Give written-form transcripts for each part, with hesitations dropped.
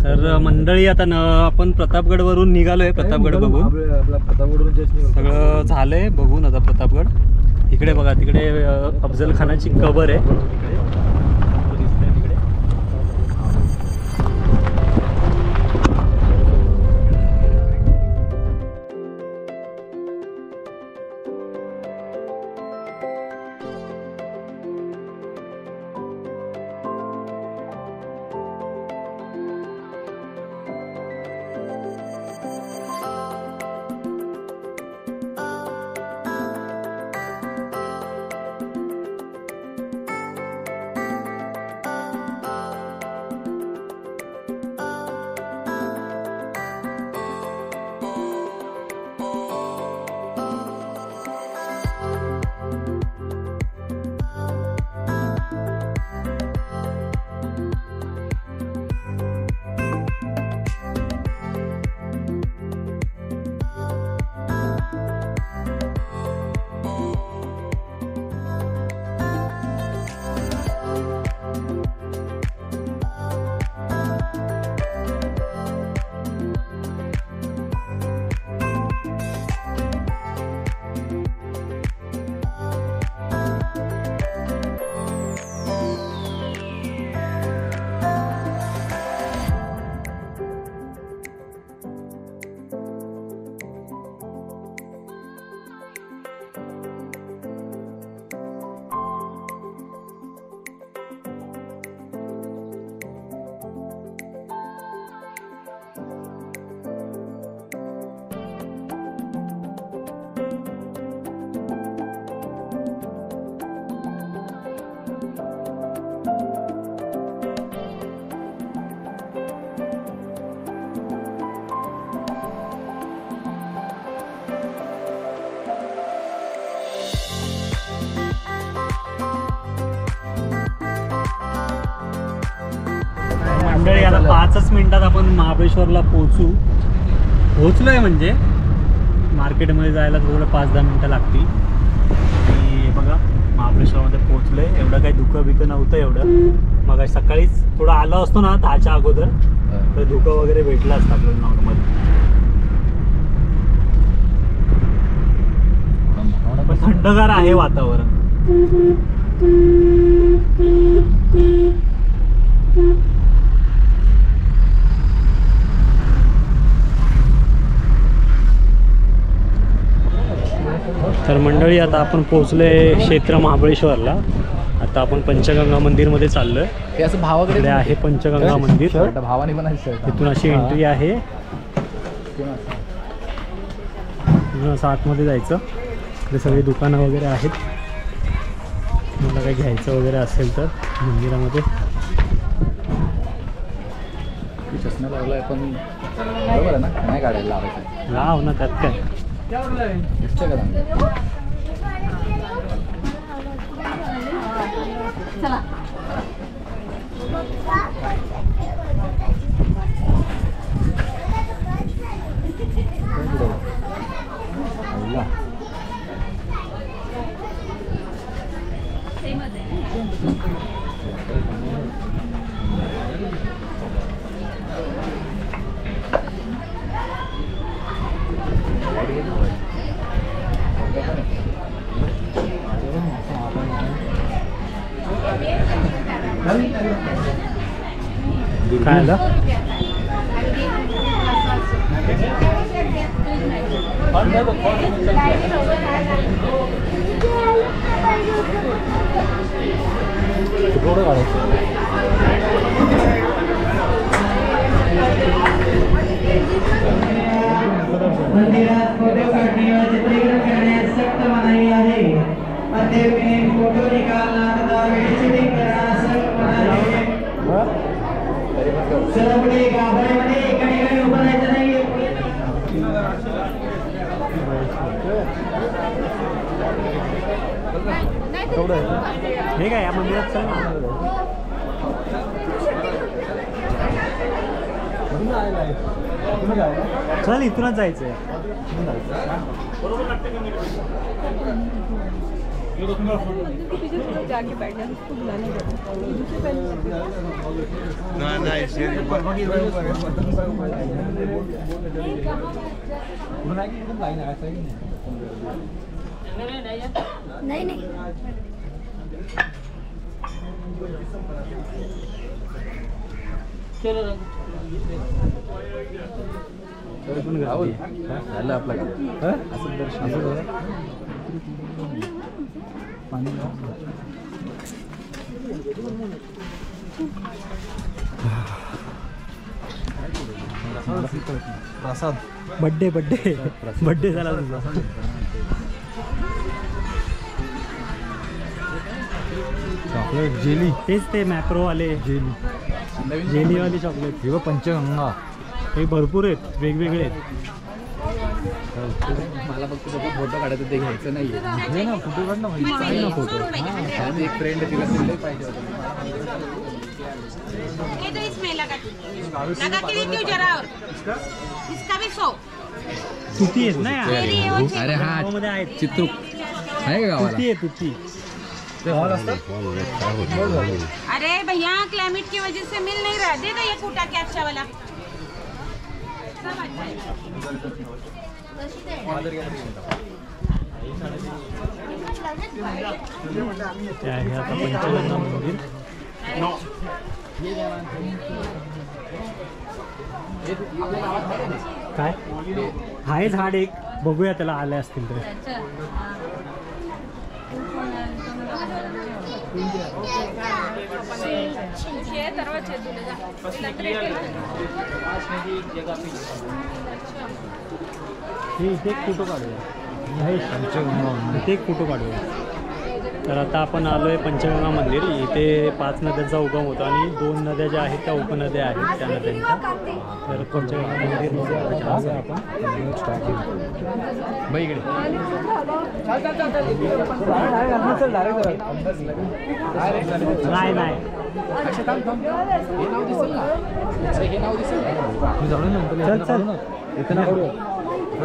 तर मंडळी आता आपण प्रतापगडवरून निघालोय. प्रतापगड बघून सगळं झालंय बघून. आता प्रतापगड इकडे बघा, तिकडे अफजल खानाची कबर आहे. मंडळी आता 5च मिनिटात आपण महाबळेश्वरला पोहोचलोय. म्हणजे मार्केटमध्ये जायला थोडं 5-10 मिनिटं लागतील. आणि बघा महाबळेश्वरमध्ये पोहोचलोय. एवढं काही धुकं बिकं नव्हतं एवढं. मग सकाळीच थोडं आलो असतो ना 10च्या अगोदर तर धुकं वगैरे भेटलं असतं आपल्याला नॉर्मल. पण थंडगार आहे वातावरण. तर मंडळी आता आपण पोहोचलोय क्षेत्र महाबळेश्वरला. आता आपण पंचगंगा मंदिरमध्ये चाललोय. हे असं भावाकडे आहे पंचगंगा मंदिर. भावाने पण तिथून अशी एंट्री आहे. असं आतमध्ये जायचं. इकडे सगळी दुकानं वगैरे आहेत. मला काही घ्यायचं वगैरे असेल तर मंदिरामध्ये. चष्मा लावलाय पण बरोबर आहे ना, नाही काढायला लावायचं. लाव ना, त्यात काय. चला काय आलं? मंदिरात फोटो काढणे व चित्रीकरण करण्यास सक्त मनाई आहे. मध्येने फोटो निकालना तथा व्हिडिओ शूटिंग करण्यास सक्त मनाई आहे. चला पुढे गाभाऱ्यामध्ये एका ठिकाणी उभं राहायचं नाही. हे काय या मंदिरात चल ना. चल इथूनच जायचंय. जाके बैठना उसको बुलाने नहीं नहीं चलो राहुल झालं आपलं काम. असं दर्शन पाणी प्रसाद बड्डे झाला तुझा. चॉकलेट जेली तेच ते मॅप्रोवाले जेली जेलीवाली चॉकलेट. हे पंचगंगा हे भरपूर आहेत, वेगवेगळे आहेत. मला फक्त त्याचा फोटो काढायचं ते घ्यायचं नाहीये. घे ना फोटो काढ ना, म्हणजे ना फोटो. माझी एक फ्रेंड तिला दिले पाहिजे होतं. ये तो इसमें लगा के देती हूँ जरा और इसका भी 100 तुती आहेत ना यार. अरे हा गावामध्ये आहेत चित्रूक आहे का गावाला? तुती आहे तुती. अरे भैया क्लाइमेट की वजह से मिल नहीं रहा, दे दो ये कूटा के अच्छा वाला सब अच्छा है. ते आहे आता पंचगंगा मंदिर. काय आहे झाड एक, बघूया त्याला आले असतील तर. हे इथे एक फोटो काढूया. इथे एक फोटो काढूया. तर आता आपण आलो आहे पंचगंगा मंदिर. इथे 5 नद्यांचा उगम होतो आणि 2 नद्या ज्या आहेत त्या उपनद्या आहेत त्या नद्यांच्या. तर पंचगंगा मंदिरमध्ये आपण बाई इकडे नाही नाही हे नाव दिसेल चल चल.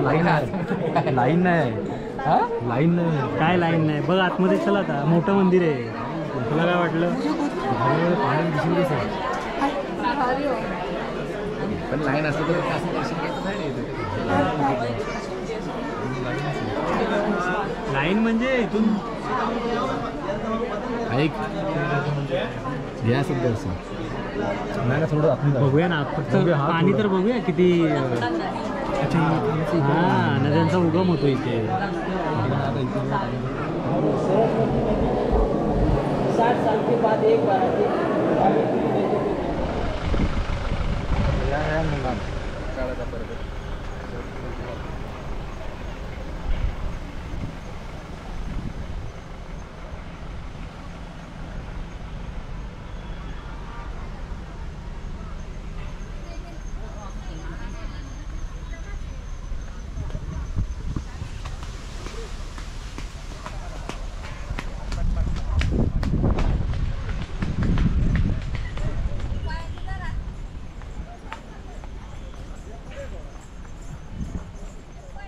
लाईन आहे. लाईन नाही. हा लाईन नाही. काय लाईन नाही बघ आतमध्ये. चला आता मोठं मंदिर आहे. तुला काय वाटलं? पाणी दिसून दिसेल पण लाईन असतं तर असं दर्शन घ्यायचं नाही. लाईन म्हणजे इथून ऐक घ्या असं दर्शन नाही थोडं बघूया ना. फक्त पाणी तर बघूया किती. हा नद्यांचा उगम होतो इथे. 60 साल के बाद एक बार आती है.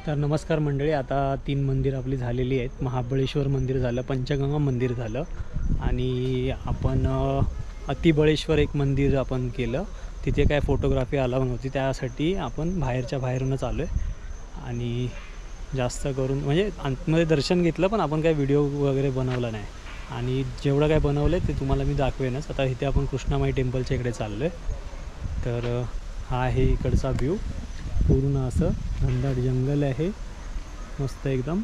तर नमस्कार मंडळी. आता 3 मंदिर आपली झालेली आहेत. महाबळेश्वर मंदिर झालं, पंचगंगा मंदिर झालं आणि आपण अतिबळेश्वर एक मंदिर आपण केलं. तिथे काय फोटोग्राफी अलाव नव्हती, त्यासाठी आपण बाहेरच्या बाहेरूनच आलो आहे. आणि जास्त करून म्हणजे आतमध्ये दर्शन घेतलं, पण आपण काय व्हिडिओ वगैरे बनवला नाही. आणि जेवढं काय बनवलं आहे ते तुम्हाला मी दाखवेनच. आता इथे आपण कृष्णामाई टेम्पलच्या इकडे चाललो आहे. तर हा आहे इकडचा व्ह्यू. पूर्ण असं घनदाट जंगल आहे, मस्त एकदम.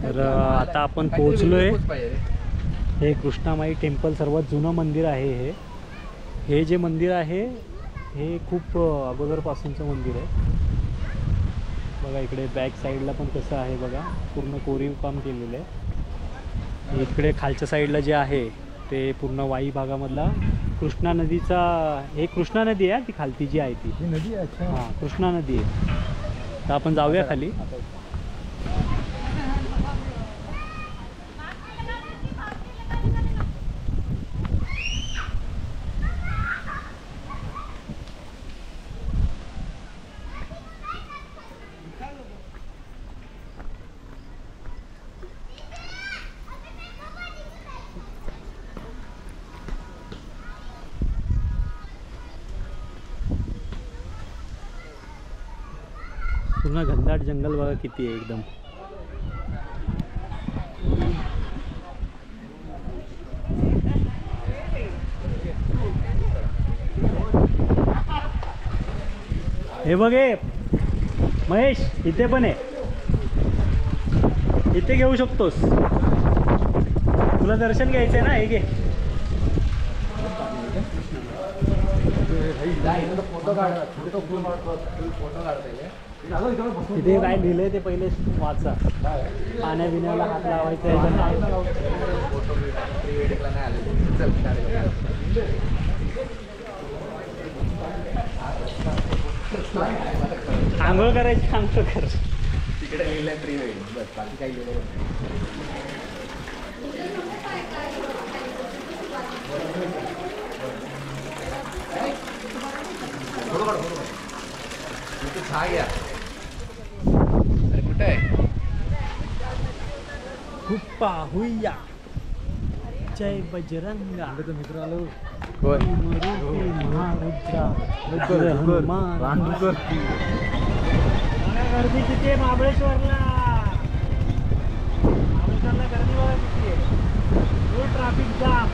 तर आता आपण पोहोचलोय. हे कृष्णामाई टेम्पल सर्वात जुनं मंदिर आहे. हे जे मंदिर आहे हे खूप अगोदरपासूनचं मंदिर आहे. बघा इकडे बॅक साईडला पण कसं आहे बघा, पूर्ण कोरीव काम केलेलं आहे. इकडे खालच्या साईडला जे आहे ते पूर्ण वाई भागामधला कृष्णा नदीचा, हे कृष्णा नदी आहे ती खालती जी आहे ती नदी. अच्छा हां कृष्णा नदी आहे. तर आपण जाऊया खाली. पूर्ण घनदाट जंगल बघा किती आहे एकदम. हे बघे महेश, इथे पण आहे, इथे घेऊ शकतोस. तुला दर्शन घ्यायचंय ना, हे घे. फोटो काढता तिथे काय लिहिलंय ते पहिले वाचा. पाण्या बिण्याला हात लावायचा आहे. आंघोळ करायची, आंघोळ कर. तिकडे लिहिलंय प्री वेडिंग, बस बाकी काही लिहिलं छा घ्या. अरे कुठे आहे? हुप्पा हुय्या जय बजरंगा. मित्र आलो. कोण? महारुद्रा हनुमान. गर्दी किती आहे महाबळेश्वरला. महाबळेश्वरला गर्दी बघा किती आहे. फुल ट्रॅफिक जाम.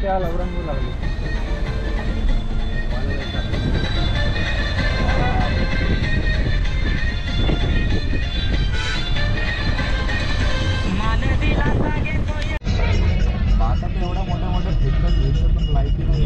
त्या लवरांवर लागली. आता एवढ्या मोठ्या मोठ्या फिरतात पण लाईटी नाही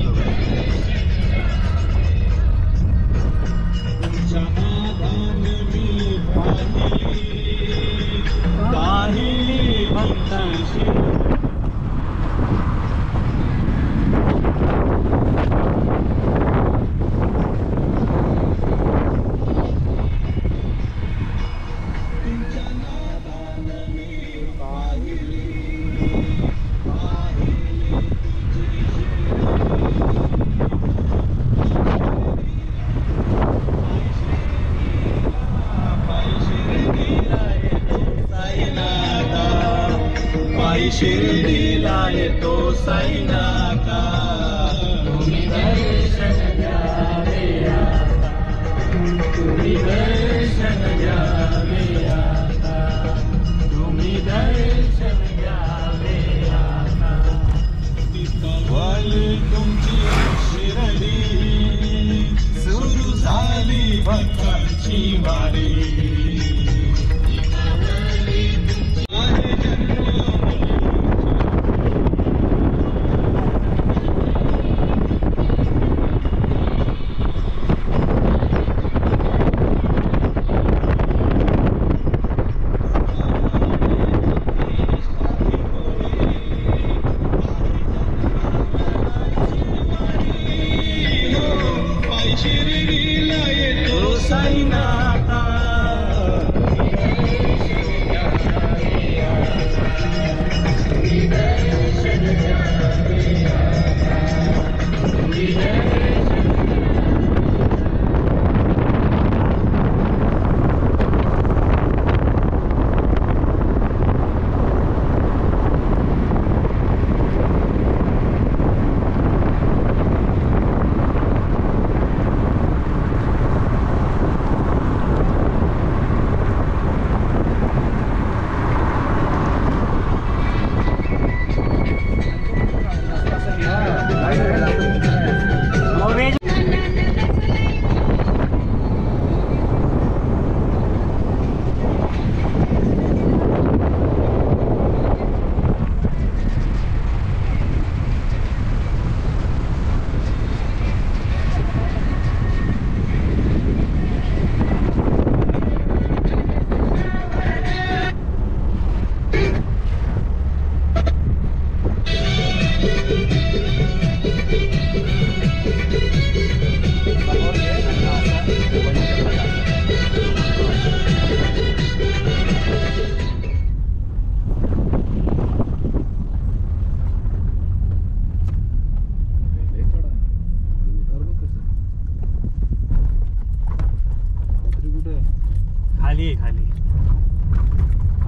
शिर्डीला येतो साईनाथा, तुम्ही दर्शन द्यावे आता, तुम्ही दर्शन द्यावे आता, तुम्ही दर्शन द्यावे आता. वाली तुमची शिर्डी, सुरू झाली भक्तांची वारी.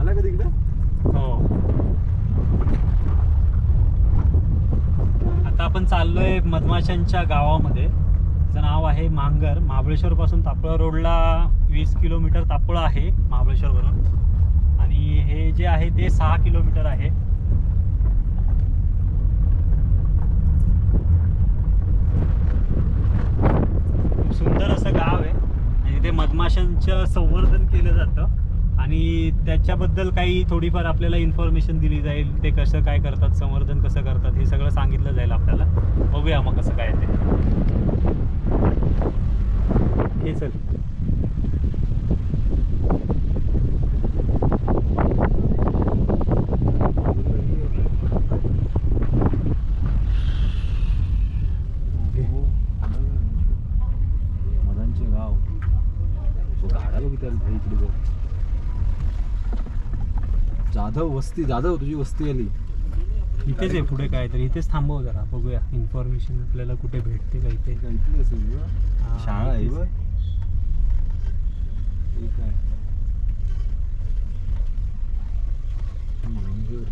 आला का तिकडे? हो. आता आपण चाललोय मधमाशांच्या गावामध्ये. त्याचं नाव आहे मांगर. महाबळेश्वर पासून तापळा रोडला 20 किलोमीटर तापळा आहे महाबळेश्वरवरून, आणि हे जे आहे ते 6 किलोमीटर आहे. खूप सुंदर असं गाव आहे. इथे मधमाशांचं संवर्धन केलं जातं आणि त्याच्याबद्दल काही थोडीफार आपल्याला इन्फॉर्मेशन दिली जाईल. ते कसं काय करतात, संवर्धन कसं करतात, हे सगळं सांगितलं जाईल आपल्याला. बघूया मग कसं काय ते. हे चल. मदांचे गाव गाडा बघ इकडे बघ. जाधव तुझी वस्ती आली इथेच आहे पुढे काहीतरी. इथेच थांबव जरा, बघूया इन्फॉर्मेशन आपल्याला कुठे भेटते काही ते. काहीतरी असेल हा, शाळा आहे इथेच. बघ. ठीक आहे. मांगर.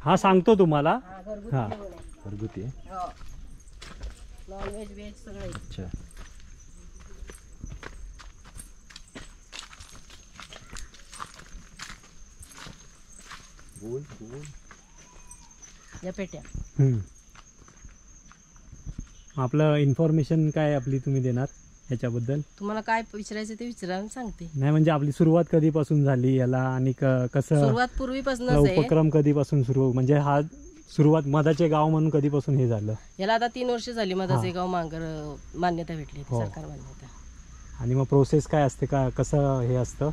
हा सांगतो तुम्हाला. हा घरगुती आहे. नॉनव्हेज व्हेज सगळं. अच्छा. गोल गोल या पेट्या. आपलं इन्फॉर्मेशन काय आपली तुम्ही देणार याच्याबद्दल? तुम्हाला काय विचारायचं ते विचारा, मी सांगते. नाही म्हणजे आपली सुरुवात कधीपासून झाली याला, आणि कसं सुरुवात पूर्वीपासूनच आपला आहे. उपक्रम कधीपासून सुरू, म्हणजे हा सुरुवात मधाचे गाव म्हणून कधीपासून हे झालं? याला आता 3 वर्ष झाली मधाचे हा. गाव मांगर मान्यता भेटली, हो. सरकार मान्यता. आणि मग प्रोसेस काय असते, का कसं हे असतं,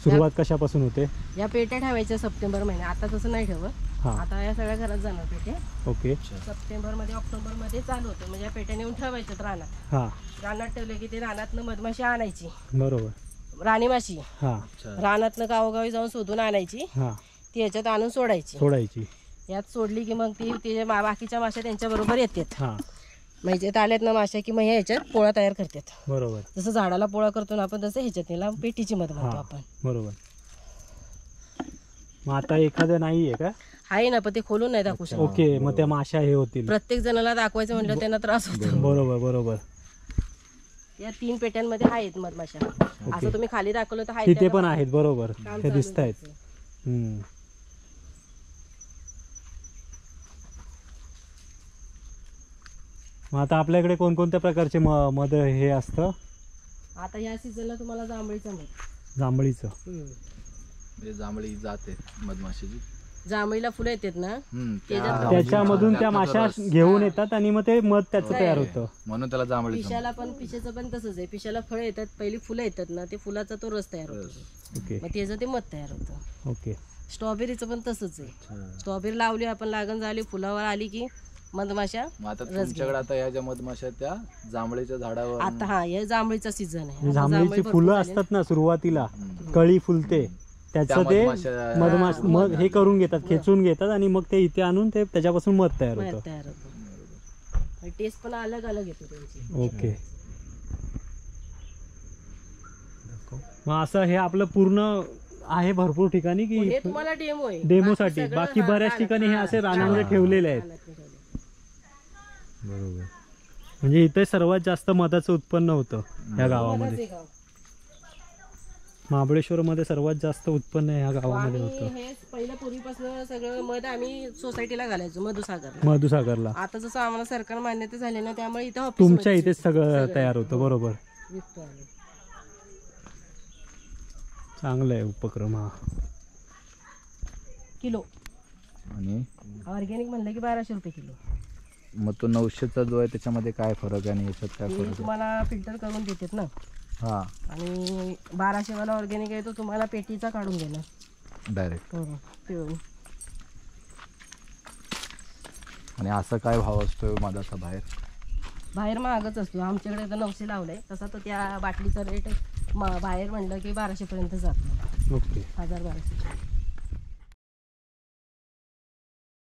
सुरुवात कशापासून होते? या पेट्या ठेवायच्या सप्टेंबर महिन्यात. आता तसं नाही ठेवत. हा. आता या सगळ्या घरात जाणार पेट्या. ओके. सप्टेंबर मध्ये ऑक्टोबर मध्ये चालू होतं. म्हणजे या पेट्या नेऊन ठेवायच्यात रानात. हा रानात ठेवले की ते रानातनं मधमाशी आणायची, बरोबर. राणी माशी हा रानातनं गावोगावी जाऊन शोधून आणायची, हा ती याच्यात आणून सोडायची. सोडायची. यात सोडली की मग ती बाकीच्या माश्या त्यांच्या बरोबर येतात. हा मग ह्याच्यात आल्यात ना माश्या की मग ह्याच्यात पोळा तयार करतात. बरोबर. जसं झाडाला पोळा करतो ना आपण, तसं ह्याच्यात नेला पेटीची मध म्हणतो हा आपण. बरोबर. मग आता एखादं नाही आहे का? आहे ना, पण ते खोलून नाही दाखवू शकत. ओके. मग त्या माशा हे होतील. प्रत्येक जणाला दाखवायचं म्हटलं त्यांना त्रास होतो. बरोबर बरोबर. या 3 पेट्यांमध्ये आहेत मधमाशा. असं तुम्ही खाली दाखवलं तर आहेत, तिथे त्या पण आहेत. बरोबर, काम हे चालू दिसत आहेत. त्याचं. मग आता आपल्याकडे कोणकोणत्या प्रकारचे मध हे असतं? आता या सीझनला तुम्हाला जांभळीचं मध. जांभळीचं. म्हणजे जांभळी जाते मधमाशीची. जांभळीला फुलं येतात ना, त्याच्यामधून त्या माशा घेऊन येतात आणि मग ते मध त्याचं तयार होतं. म्हणून त्याला जांभळी. पिशाचं पण तसंच आहे. पिशाला फळं येतात, पहिली फुलं येतात ना, ते फुलाचा तो रस तयार होतो. ओके मग त्याचं ते मध तयार होतं. ओके. स्ट्रॉबेरीचं पण तसंच आहे. स्ट्रॉबेरी लावली आपण, लागण झाली, फुलावर आली की मधमाशा. आता तुमच्याकडे आता या ज्या मधमाशा त्या जांभळीच्या झाडावर. आता हा या जांभळीचा सीझन आहे. जांभळीची फुलं असतात ना सुरुवातीला, कळी फुलते, त्याचं ते मधमाश मध हे करून घेतात, खेचून घेतात आणि मग ते इथे आणून ते त्याच्यापासून मध तयार मध होतं. तयार होतं. टेस्ट पण अलग अलग येतो त्यांची. ओके. मग असं हे आपलं पूर्ण आहे भरपूर ठिकाणी की हे तुम्हाला डेमो आहे, डेमोसाठी? सगळं बाकी बऱ्याच रानात. ठिकाणी हे असे हा, रानामध्ये ठेवलेले आहेत. रानात ठेवलेले. बरोबर. म्हणजे इथे सर्वात जास्त मधाचं उत्पन्न होतं या गावामध्ये. मधाचे गाव. महाबळेश्वर मध्ये सर्वात जास्त उत्पन्न ह्या गावामध्ये आम्ही होतं. हे पहिलं पूर्वीपासून सगळं मध आम्ही सोसायटीला घालायचो, मधुसागर. मधुसागरला. आता जसं आम्हाला सरकार मान्यता झाली ना, त्यामुळे इथं office तुमच्या मध्ये इथेच सगळं तयार होतं. बरोबर. विकतो आम्ही. चांगलं आहे उपक्रम हा. किलो आणि ऑर्गॅनिक म्हणलं की 1200 रुपये किलो. मग तो 900चा जो आहे त्याच्यामध्ये काय फरक आहे आणि याच्यात काय ते फरक आहे? तुम्हाला फिल्टर करून देतात ना, हा आणि 1200 वाला ऑर्गॅनिक आहे तो तुम्हाला पेटीचा काढून देणार डायरेक्ट. पिळून. आणि असं काय भाव असतो मधाचा बाहेर? बाहेर महागच असतो. आमच्याकडे तर 900 लावलाय, तसा तो त्या बाटलीचा रेट बाहेर म्हणलं की 1200 पर्यंत जातो. ओके. 1000-1200.